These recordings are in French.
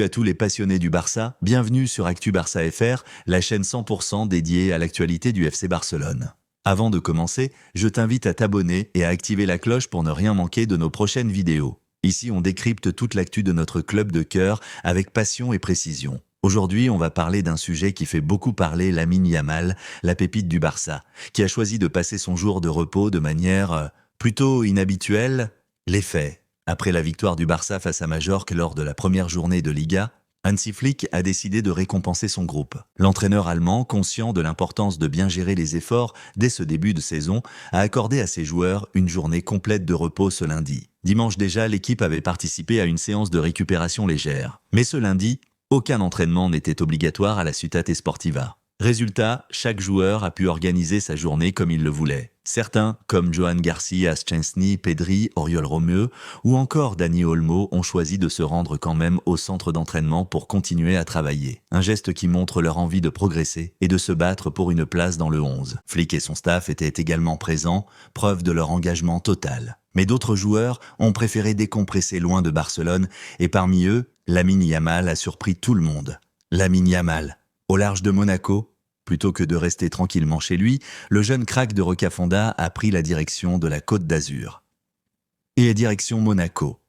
À tous les passionnés du Barça, bienvenue sur Actu Barça FR, la chaîne 100% dédiée à l'actualité du FC Barcelone. Avant de commencer, je t'invite à t'abonner et à activer la cloche pour ne rien manquer de nos prochaines vidéos. Ici, on décrypte toute l'actu de notre club de cœur avec passion et précision. Aujourd'hui, on va parler d'un sujet qui fait beaucoup parler Lamine Yamal, la pépite du Barça, qui a choisi de passer son jour de repos de manière plutôt inhabituelle, les faits. Après la victoire du Barça face à Majorque lors de la première journée de Liga, Hansi Flick a décidé de récompenser son groupe. L'entraîneur allemand, conscient de l'importance de bien gérer les efforts dès ce début de saison, a accordé à ses joueurs une journée complète de repos ce lundi. Dimanche déjà, l'équipe avait participé à une séance de récupération légère. Mais ce lundi, aucun entraînement n'était obligatoire à la Ciutat Esportiva. Résultat, chaque joueur a pu organiser sa journée comme il le voulait. Certains, comme Johan Garcia, Szczęsny, Pedri, Oriol Romeu ou encore Dani Olmo, ont choisi de se rendre quand même au centre d'entraînement pour continuer à travailler. Un geste qui montre leur envie de progresser et de se battre pour une place dans le 11. Flick et son staff étaient également présents, preuve de leur engagement total. Mais d'autres joueurs ont préféré décompresser loin de Barcelone et parmi eux, Lamine Yamal a surpris tout le monde. Lamine Yamal, au large de Monaco, plutôt que de rester tranquillement chez lui, le jeune crack de Rocafonda a pris la direction de la Côte d'Azur. Et direction Monaco.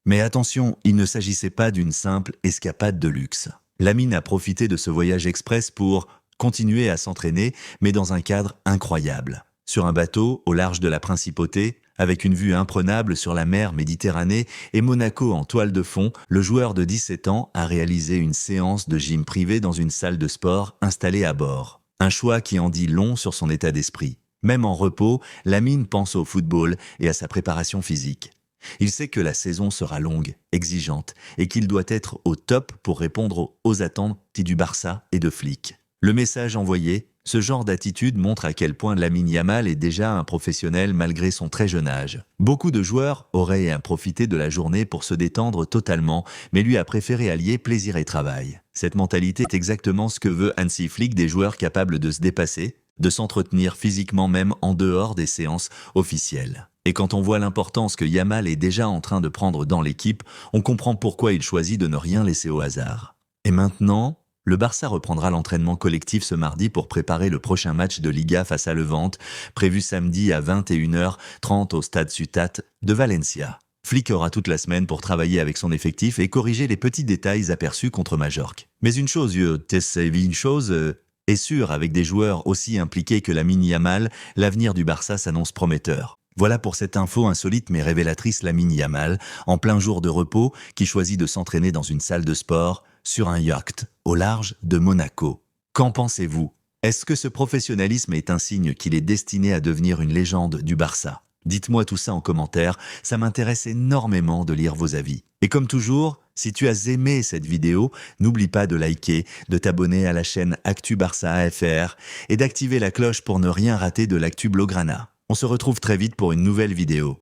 Mais attention, il ne s'agissait pas d'une simple escapade de luxe. Lamine a profité de ce voyage express pour continuer à s'entraîner, mais dans un cadre incroyable. Sur un bateau, au large de la Principauté, avec une vue imprenable sur la mer Méditerranée et Monaco en toile de fond, le joueur de 17 ans a réalisé une séance de gym privée dans une salle de sport installée à bord. Un choix qui en dit long sur son état d'esprit. Même en repos, Lamine pense au football et à sa préparation physique. Il sait que la saison sera longue, exigeante, et qu'il doit être au top pour répondre aux attentes du Barça et de Flick. Le message envoyé, ce genre d'attitude montre à quel point Lamine Yamal est déjà un professionnel malgré son très jeune âge. Beaucoup de joueurs auraient profité de la journée pour se détendre totalement, mais lui a préféré allier plaisir et travail. Cette mentalité est exactement ce que veut Hansi Flick des joueurs capables de se dépasser, de s'entretenir physiquement même en dehors des séances officielles. Et quand on voit l'importance que Yamal est déjà en train de prendre dans l'équipe, on comprend pourquoi il choisit de ne rien laisser au hasard. Et maintenant, le Barça reprendra l'entraînement collectif ce mardi pour préparer le prochain match de Liga face à Levante, prévu samedi à 21h30 au stade Ciutat de Valencia. Flick aura toute la semaine pour travailler avec son effectif et corriger les petits détails aperçus contre Majorque. Mais une chose est sûre, avec des joueurs aussi impliqués que Lamine Yamal, l'avenir du Barça s'annonce prometteur. Voilà pour cette info insolite mais révélatrice. Lamine Yamal, en plein jour de repos, qui choisit de s'entraîner dans une salle de sport, sur un yacht, au large de Monaco. Qu'en pensez-vous? Est-ce que ce professionnalisme est un signe qu'il est destiné à devenir une légende du Barça? Dites-moi tout ça en commentaire, ça m'intéresse énormément de lire vos avis. Et comme toujours, si tu as aimé cette vidéo, n'oublie pas de liker, de t'abonner à la chaîne Actu Barça FR et d'activer la cloche pour ne rien rater de l'actu Blaugrana. On se retrouve très vite pour une nouvelle vidéo.